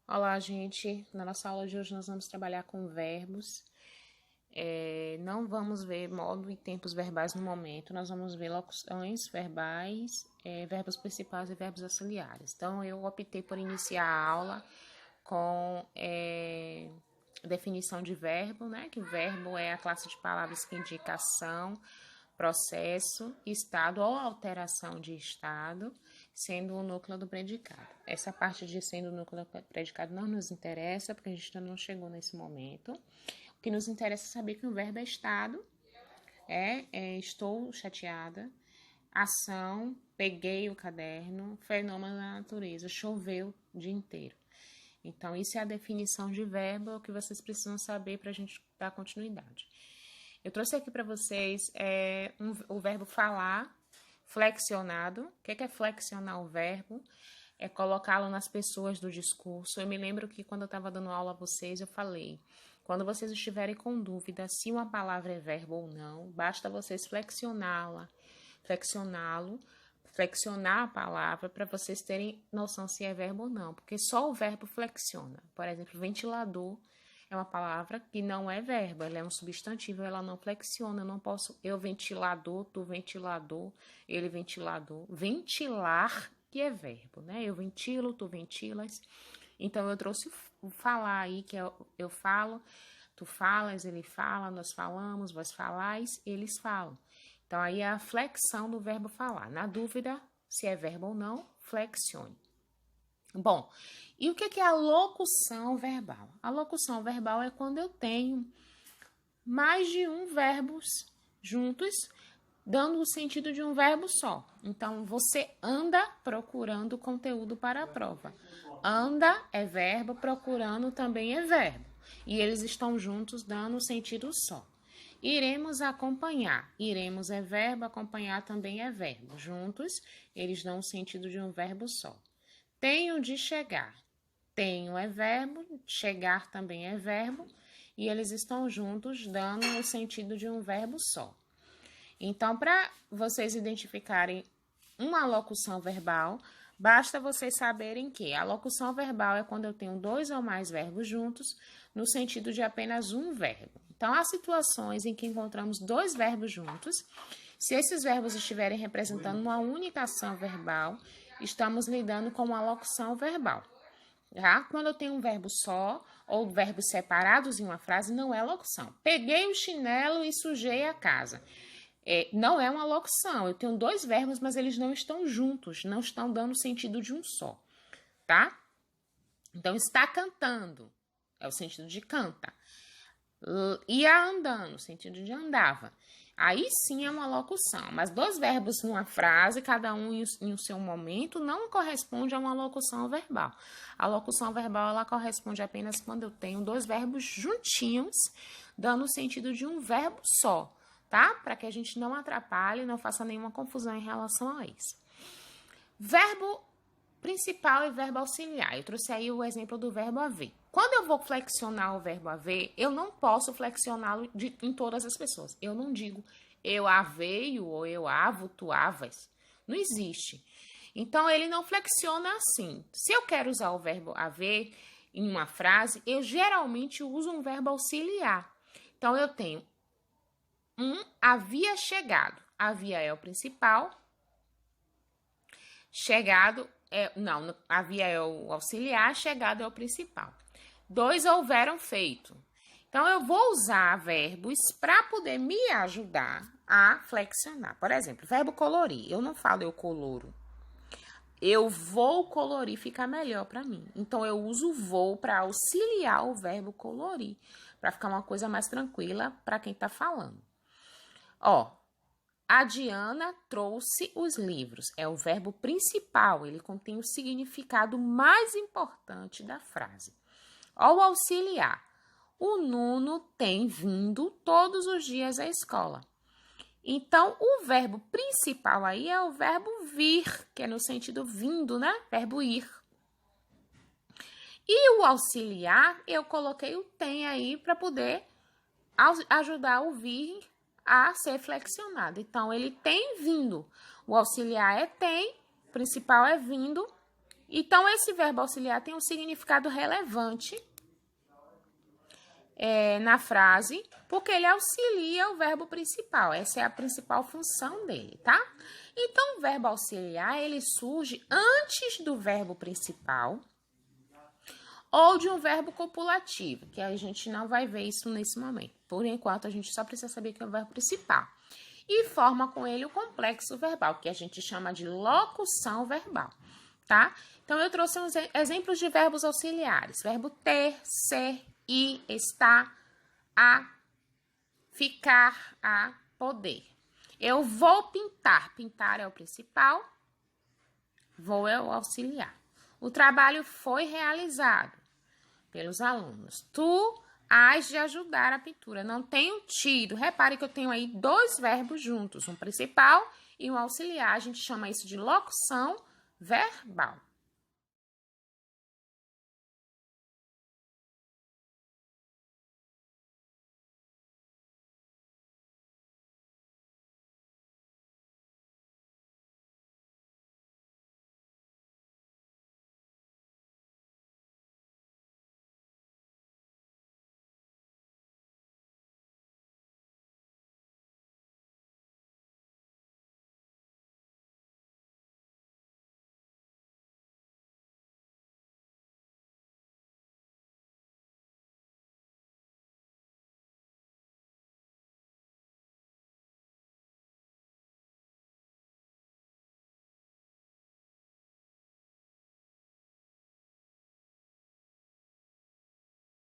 Olá, gente. Na nossa aula de hoje nós vamos trabalhar com verbos. Não vamos ver modo e tempos verbais no momento, nós vamos ver locuções verbais, verbos principais e verbos auxiliares. Então, eu optei por iniciar a aula com definição de verbo, né? Que verbo é a classe de palavras que indica ação, processo, estado ou alteração de estado, sendo o núcleo do predicado. Essa parte de sendo o núcleo do predicado não nos interessa, porque a gente ainda não chegou nesse momento. O que nos interessa é saber que o verbo é estado, estou chateada, ação, peguei o caderno, fenômeno da natureza, choveu o dia inteiro. Então, isso é a definição de verbo, é o que vocês precisam saber para a gente dar continuidade. Eu trouxe aqui para vocês o verbo falar, flexionado. O que é flexionar o verbo? É colocá-lo nas pessoas do discurso. Eu me lembro que quando eu estava dando aula a vocês, eu falei, quando vocês estiverem com dúvida se uma palavra é verbo ou não, basta vocês flexionar a palavra para vocês terem noção se é verbo ou não, porque só o verbo flexiona. Por exemplo, ventilador é uma palavra que não é verbo, ela é um substantivo, ela não flexiona. Eu não posso, eu ventilador, tu ventilador, ele ventilador. Ventilar que é verbo, né? Eu ventilo, tu ventilas. Então, eu trouxe o falar aí, que eu falo, tu falas, ele fala, nós falamos, vós falais, eles falam. Então, aí é a flexão do verbo falar. Na dúvida, se é verbo ou não, flexione. Bom, e o que é a locução verbal? A locução verbal é quando eu tenho mais de um verbos juntos, dando o sentido de um verbo só. Então, você anda procurando conteúdo para a prova. Anda é verbo, procurando também é verbo. E eles estão juntos, dando sentido só. Iremos acompanhar. Iremos é verbo, acompanhar também é verbo. Juntos, eles dão o sentido de um verbo só. Tenho de chegar. Tenho é verbo, chegar também é verbo, e eles estão juntos, dando o sentido de um verbo só. Então, para vocês identificarem uma locução verbal, basta vocês saberem que a locução verbal é quando eu tenho dois ou mais verbos juntos, no sentido de apenas um verbo. Então, há situações em que encontramos dois verbos juntos. Se esses verbos estiverem representando uma única ação verbal, estamos lidando com uma locução verbal. Tá? Quando eu tenho um verbo só ou verbos separados em uma frase, não é locução. Peguei o chinelo e sujei a casa. Não é uma locução. Eu tenho dois verbos, mas eles não estão juntos, não estão dando sentido de um só, tá? Então, está cantando é o sentido de canta. Ia andando, sentido de andava. Aí sim é uma locução, mas dois verbos numa frase, cada um em o seu momento, não corresponde a uma locução verbal. A locução verbal, ela corresponde apenas quando eu tenho dois verbos juntinhos, dando o sentido de um verbo só, tá? Para que a gente não atrapalhe, não faça nenhuma confusão em relação a isso. Verbo principal e verbo auxiliar. Eu trouxe aí o exemplo do verbo haver. Quando eu vou flexionar o verbo haver, eu não posso flexioná-lo em todas as pessoas. Eu não digo eu aveio ou eu avo, tu avas. Não existe. Então, ele não flexiona assim. Se eu quero usar o verbo haver em uma frase, eu geralmente uso um verbo auxiliar. Então, eu tenho havia chegado. Havia é o principal. Chegado havia é o auxiliar, chegado é o principal. Dois houveram feito. Então, eu vou usar verbos para poder me ajudar a flexionar. Por exemplo, verbo colorir. Eu não falo eu coloro. Eu vou colorir, fica melhor para mim. Então, eu uso vou para auxiliar o verbo colorir, para ficar uma coisa mais tranquila para quem está falando. A Diana trouxe os livros. É o verbo principal, ele contém o significado mais importante da frase. O auxiliar. O Nuno tem vindo todos os dias à escola. Então, o verbo principal aí é o verbo vir, que é no sentido vindo, né? Verbo ir. E o auxiliar, eu coloquei o tem aí para poder ajudar o vir a ser flexionado. Então, ele tem vindo. O auxiliar é tem, o principal é vindo, Então, esse verbo auxiliar tem um significado relevante na frase, porque ele auxilia o verbo principal. Essa é a principal função dele, tá? Então, o verbo auxiliar, ele surge antes do verbo principal ou de um verbo copulativo, que a gente não vai ver isso nesse momento. Por enquanto, a gente só precisa saber que é o verbo principal. E forma com ele o complexo verbal, que a gente chama de locução verbal, tá? Então, eu trouxe uns exemplos de verbos auxiliares. Verbo ter, ser, ir, estar, a, ficar, a, poder. Eu vou pintar. Pintar é o principal, vou é o auxiliar. O trabalho foi realizado pelos alunos. Tu hás de ajudar a pintura. Não tenho tido. Repare que eu tenho aí dois verbos juntos, um principal e um auxiliar. A gente chama isso de locução verbal.